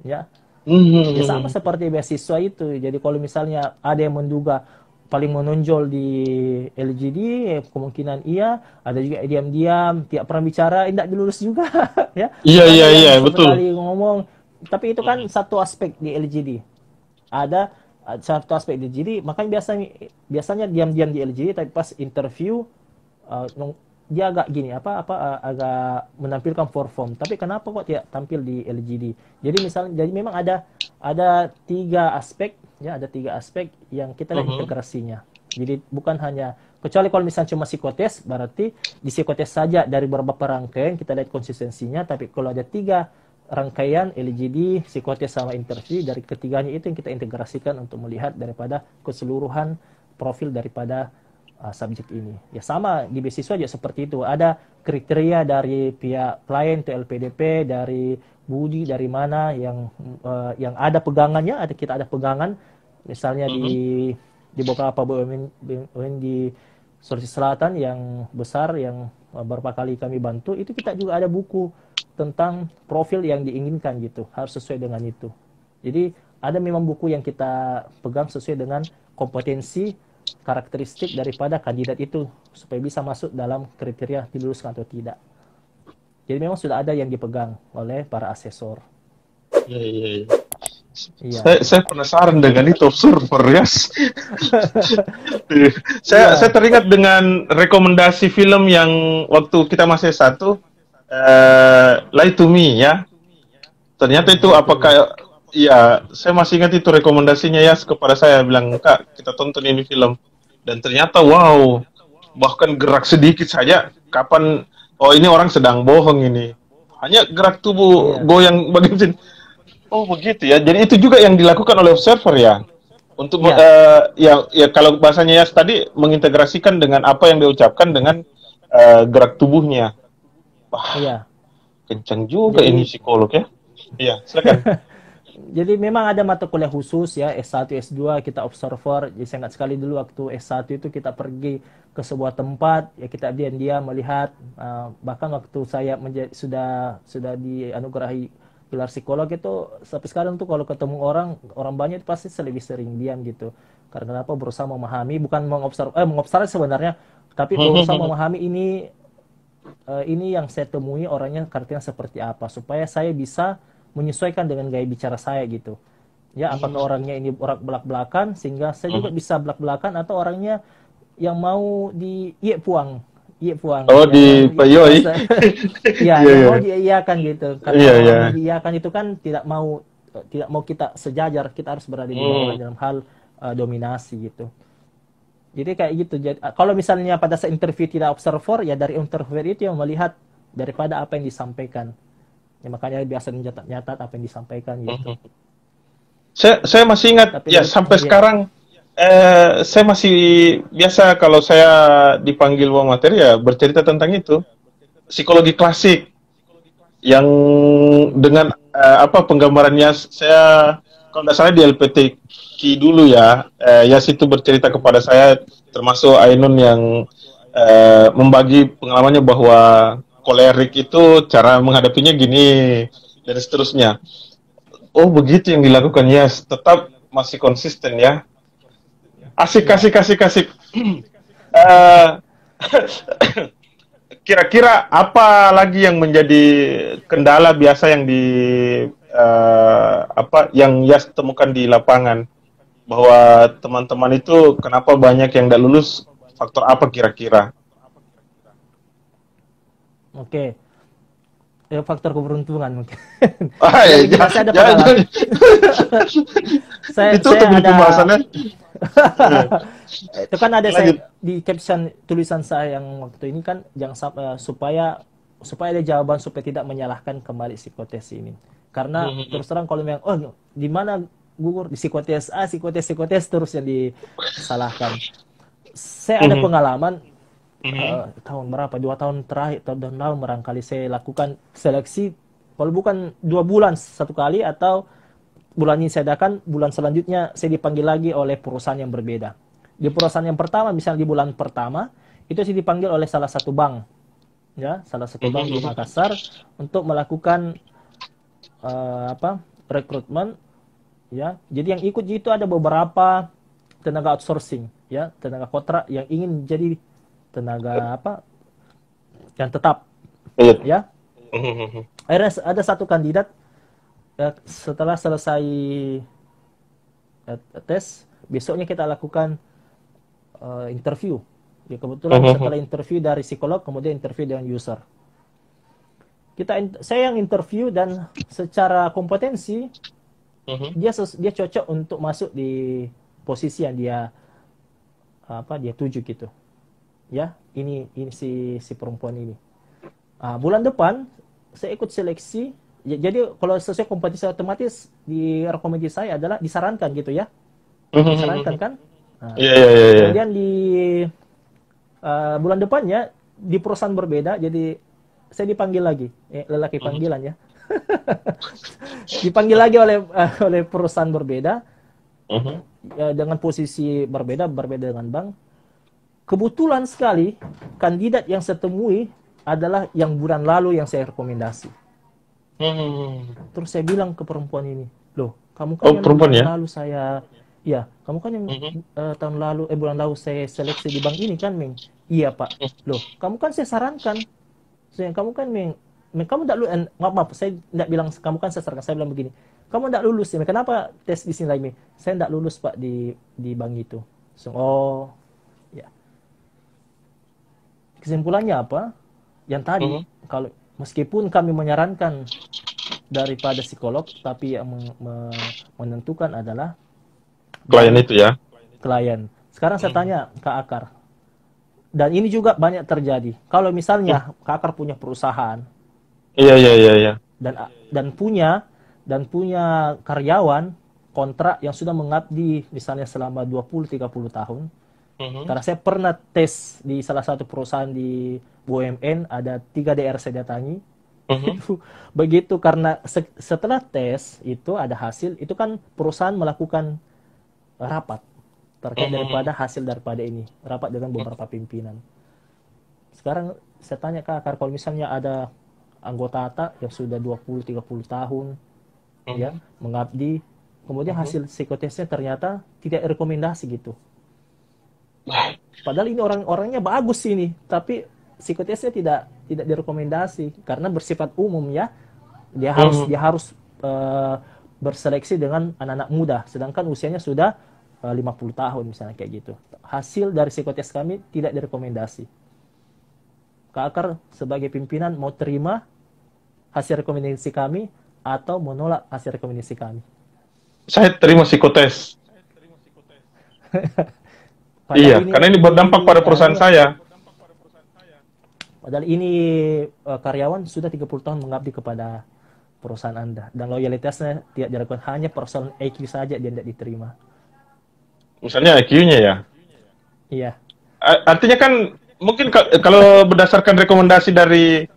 Ya, ya sama seperti beasiswa itu. Jadi kalau misalnya ada yang menduga paling menonjol di LGD, kemungkinan iya. Ada juga diam-diam, tidak pernah bicara, tidak dilulus juga. Ya, Iya, ada iya, yang iya, betul. sesekali ngomong. Tapi itu kan satu aspek di LGD. Ada satu aspek di LGD, makanya biasanya diam-diam di LGD, tapi pas interview uh, dia agak gini agak menampilkan perform, tapi kenapa kok tidak tampil di LGD. Jadi misalnya, jadi memang ada tiga aspek, ya, ada tiga aspek yang kita lihat integrasinya. Jadi bukan hanya, kecuali kalau misalnya cuma psikotes, berarti di psikotes saja dari beberapa rangkaian kita lihat konsistensinya. Tapi kalau ada tiga rangkaian, LGD, psikotes sama interview, dari ketiganya itu yang kita integrasikan untuk melihat daripada keseluruhan profil daripada subjek ini. Ya sama di beasiswa juga seperti itu. Ada kriteria dari pihak klien atau LPDP, dari Budi, dari mana yang ada pegangannya, kita ada pegangan. Misalnya di beberapa BUMN di Sulawesi Selatan yang besar, yang beberapa kali kami bantu, itu kita juga ada buku tentang profil yang diinginkan gitu. Harus sesuai dengan itu. Jadi ada memang buku yang kita pegang sesuai dengan kompetensi, karakteristik daripada kandidat itu supaya bisa masuk dalam kriteria diluluskan atau tidak. Jadi memang sudah ada yang dipegang oleh para asesor. Iya, iya, iya. Iya. Saya penasaran dengan itu observer, yes. Saya teringat dengan rekomendasi film yang waktu kita masih satu, Lie to Me ya. Ternyata itu apakah iya, saya masih ingat itu rekomendasinya ya kepada saya, bilang, "Kak, kita tonton ini film." Dan ternyata wow, bahkan gerak sedikit saja kapan ini orang sedang bohong ini. Hanya gerak tubuh goyang bagian sini. Oh, begitu ya. Jadi itu juga yang dilakukan oleh observer ya. Untuk ya kalau bahasanya ya tadi mengintegrasikan dengan apa yang diucapkan dengan gerak tubuhnya. Wah, kencang juga ini psikolog ya. Iya, silakan. Jadi memang ada mata kuliah khusus ya, S1, S2 kita observer. Jadi saya ingat sekali dulu waktu S1 itu kita pergi ke sebuah tempat, ya kita diam-diam melihat. Bahkan waktu saya sudah dianugerahi gelar psikolog itu, sampai sekarang tuh kalau ketemu orang banyak itu pasti lebih sering diam gitu. Karena apa? Berusaha memahami, bukan mengobservasi sebenarnya, tapi berusaha memahami ini yang saya temui orangnya karakternya seperti apa, supaya saya bisa menyesuaikan dengan gaya bicara saya gitu. Ya, apakah orangnya ini belak-belakan sehingga saya juga bisa belak-belakan, atau orangnya yang mau iya puang. Oh, di payoi. Ya, yang mau diiyakan gitu. Karena orang diiyakan itu kan tidak mau kita sejajar, kita harus berada di bawah dalam hal dominasi gitu. Jadi kayak gitu. Jadi, kalau misalnya pada saat interview tidak observer, ya dari interviewer itu yang melihat daripada apa yang disampaikan. Ya, makanya biasa nyatat apa yang disampaikan gitu. Saya masih ingat. Tapi, ya sampai sekarang saya masih biasa kalau saya dipanggil buat materi ya bercerita tentang itu, psikologi klasik yang dengan penggambarannya. Saya kalau tidak salah di LPTQ dulu ya, ya situ bercerita kepada saya, termasuk Ainun yang membagi pengalamannya bahwa kolerik itu cara menghadapinya gini dan seterusnya. Oh, begitu yang dilakukan ya, tetap masih konsisten ya. Asik. Kira-kira apa lagi yang menjadi kendala biasa yang yang Yas temukan di lapangan, bahwa teman-teman itu kenapa banyak yang tidak lulus, faktor apa kira-kira? Oke. Ya, faktor keberuntungan mungkin. Masih ada pengalaman. Itu tadi pembahasannya. Itu kan ada saya di caption tulisan saya yang waktu ini kan, jangan supaya ada jawaban supaya tidak menyalahkan kembali psikotes ini. Karena terus terang kalau memang di mana gugur di psikotes psikotes terus yang disalahkan. Saya ada pengalaman tahun berapa, 2 tahun terakhir, tahun barangkali saya lakukan seleksi, kalau bukan 2 bulan satu kali, atau bulan ini saya adakan, bulan selanjutnya saya dipanggil lagi oleh perusahaan yang berbeda. Di perusahaan yang pertama, misalnya di bulan pertama itu saya dipanggil oleh salah satu bank ya, salah satu bank di Makassar untuk melakukan rekrutmen, ya. Jadi yang ikut itu ada beberapa tenaga outsourcing, ya, tenaga kontrak yang ingin jadi tenaga yang tetap, Iya. ya. Akhirnya ada satu kandidat, ya, setelah selesai tes, besoknya kita lakukan interview. Ya, kebetulan setelah interview dari psikolog, kemudian interview dengan user. Saya yang interview, dan secara kompetensi dia cocok untuk masuk di posisi yang dia tuju gitu. Ya, ini si perempuan ini. Bulan depan saya ikut seleksi. Jadi kalau sesuai kompetensi otomatis di rekomendasi saya adalah disarankan gitu ya. Disarankan kan? Iya, iya, iya. Kemudian di bulan depannya di perusahaan berbeda, jadi saya dipanggil lagi, lelaki panggilan ya. Dipanggil lagi oleh perusahaan berbeda, ya, dengan posisi berbeda dengan bank. Kebetulan sekali kandidat yang saya temui adalah yang bulan lalu yang saya rekomendasi. Terus saya bilang ke perempuan ini, loh, kamu kan yang perempuan bulan ya? lalu kamu kan yang bulan lalu saya seleksi di bank ini kan, Meng? Iya, Pak. Loh, kamu kan saya sarankan. Kamu kan, Meng, kamu tidak lulus. Maaf, saya tidak bilang kamu kan saya sarankan. Saya bilang begini, kamu tidak lulus ya, kenapa tes di sini lagi, Meng? Saya tidak lulus, Pak, di bank itu. Oh, ya. Kesimpulannya apa? Yang tadi, kalau meskipun kami menyarankan daripada psikolog, tapi yang menentukan adalah klien itu ya. Klien. Sekarang saya tanya Kak Akar. Dan ini juga banyak terjadi. Kalau misalnya Kak Akar punya perusahaan. Iya. Dan punya karyawan kontrak yang sudah mengabdi misalnya selama 20-30 tahun. Karena saya pernah tes di salah satu perusahaan di BUMN, ada 3 daerah saya datangi. Begitu, karena setelah tes itu ada hasil, itu kan perusahaan melakukan rapat terkait daripada hasil daripada ini, rapat dengan beberapa pimpinan. Sekarang saya tanya Kak Akar, kalau misalnya ada anggota ATA yang sudah 20-30 tahun ya mengabdi, kemudian hasil psikotesnya ternyata tidak rekomendasi gitu. Padahal ini orang-orangnya bagus ini, tapi psikotesnya tidak direkomendasi karena bersifat umum ya. Dia harus berseleksi dengan anak-anak muda, sedangkan usianya sudah 50 tahun misalnya kayak gitu. Hasil dari psikotes kami tidak direkomendasi. Kak Akar sebagai pimpinan mau terima hasil rekomendasi kami atau menolak hasil rekomendasi kami? Saya terima psikotes. Iya, karena ini berdampak pada perusahaan saya. Padahal ini karyawan sudah 30 tahun mengabdi kepada perusahaan Anda. Dan loyalitasnya tidak dilakukan, hanya persoalan IQ saja dia tidak diterima. Misalnya IQ-nya ya? Iya. Artinya kan, mungkin kalau berdasarkan rekomendasi dari,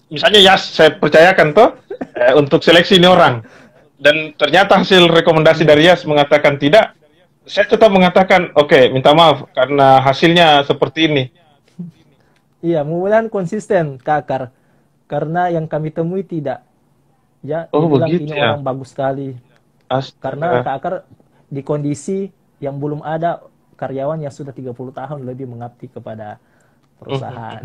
misalnya Yas, saya percayakan toh, untuk seleksi ini orang. Dan ternyata hasil rekomendasi dari Yas mengatakan tidak, saya tetap mengatakan, oke, minta maaf karena hasilnya seperti ini. Iya, mudah-mudahan konsisten Kak Akar. Karena yang kami temui tidak. Ya, dia bilang ini ya? orang bagus sekali. Astaga. Karena Kak Akar di kondisi yang belum ada karyawan yang sudah 30 tahun lebih mengabdi kepada perusahaan.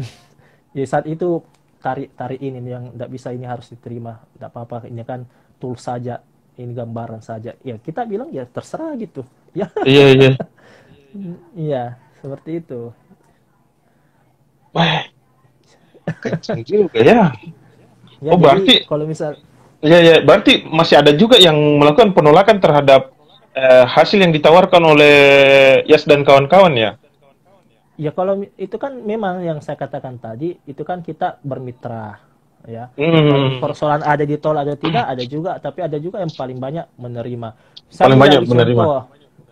Jadi saat itu tarik ini yang tidak bisa, ini harus diterima. Tidak apa-apa, ini kan tool saja, ini gambaran saja. Ya, kita bilang ya terserah gitu. Ya. Iya. Iya, seperti itu. Wah, kencang juga ya. Ya, berarti kalau misal berarti masih ada juga yang melakukan penolakan terhadap hasil yang ditawarkan oleh Yas dan kawan-kawan ya. Ya, kalau itu kan memang yang saya katakan tadi, itu kan kita bermitra ya. Persoalan ada ditolak atau tidak ada juga, tapi ada juga yang paling banyak menerima. Paling banyak menerima.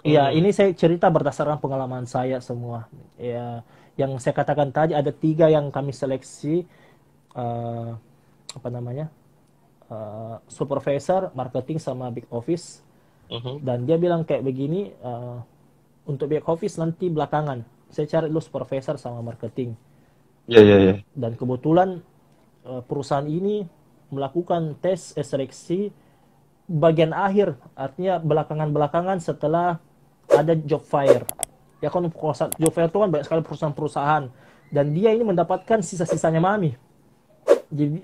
Iya, ini saya cerita berdasarkan pengalaman saya semua. Ya, yang saya katakan tadi ada 3 yang kami seleksi, supervisor, marketing sama back office. Dan dia bilang kayak begini, untuk back office nanti belakangan. Saya cari dulu supervisor sama marketing. Iya, iya, iya. Dan kebetulan perusahaan ini melakukan tes seleksi bagian akhir, artinya belakangan-belakangan setelah ada job fire. Ya kan job fire itu kan banyak sekali perusahaan-perusahaan, dan dia ini mendapatkan sisa-sisanya Mami. Jadi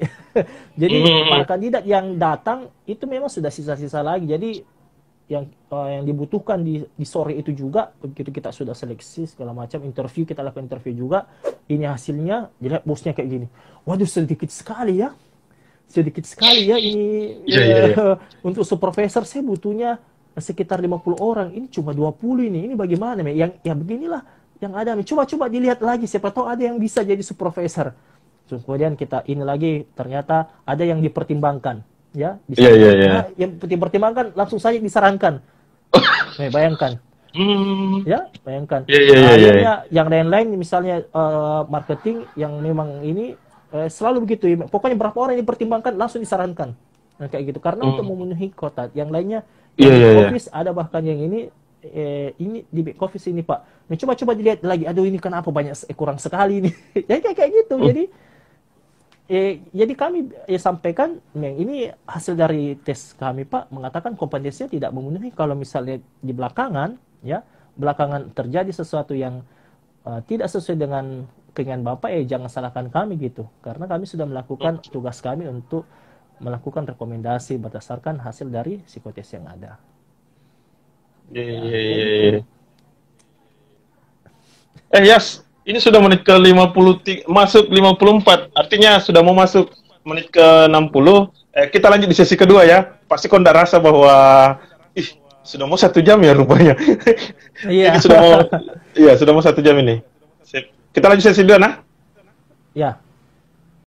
jadi para kandidat yang datang itu memang sudah sisa-sisa lagi. Jadi yang dibutuhkan di sore itu juga, begitu kita sudah seleksi segala macam, interview, kita lakukan interview juga, ini hasilnya, jadi bosnya kayak gini, waduh sedikit sekali ya, ini Iya, iya, iya. untuk supervisor saya butuhnya sekitar 50 orang, ini cuma 20 ini bagaimana yang ya beginilah yang ada, coba dilihat lagi, siapa tahu ada yang bisa jadi supervisor. Kemudian kita ini lagi, ternyata ada yang dipertimbangkan, ya Iya, iya, iya. nah, yang dipertimbangkan langsung saja disarankan. Bayangkan, Hmm. ya bayangkan. Iya, iya, iya, iya. Akhirnya yang lain-lain misalnya marketing yang memang ini selalu begitu ya. Pokoknya berapa orang yang dipertimbangkan langsung disarankan. Nah, kayak gitu karena untuk memenuhi kota. Yang lainnya Iya, yang iya, back iya. office ada bahkan yang ini di back office ini Pak. Nah, coba dilihat lagi. Aduh ini kenapa banyak kurang sekali ini. Ya kayak gitu. Jadi kami sampaikan, ini hasil dari tes kami Pak, mengatakan kompetensinya tidak memenuhi. Kalau misalnya di belakangan terjadi sesuatu yang tidak sesuai dengan keinginan Bapak, jangan salahkan kami gitu. Karena kami sudah melakukan tugas kami untuk melakukan rekomendasi berdasarkan hasil dari psikotes yang ada. Iya, Ya, iya, kayak iya, gitu. iya. Yas, ini sudah menit ke 53, masuk 54. Artinya sudah mau masuk menit ke 60. Kita lanjut di sesi kedua ya. Pasti kau ndak rasa bahwa sudah mau 1 jam ya rupanya. Iya. Ini sudah mau 1 jam ini. Sip. Kita lanjut sesi dua, nah. Ya.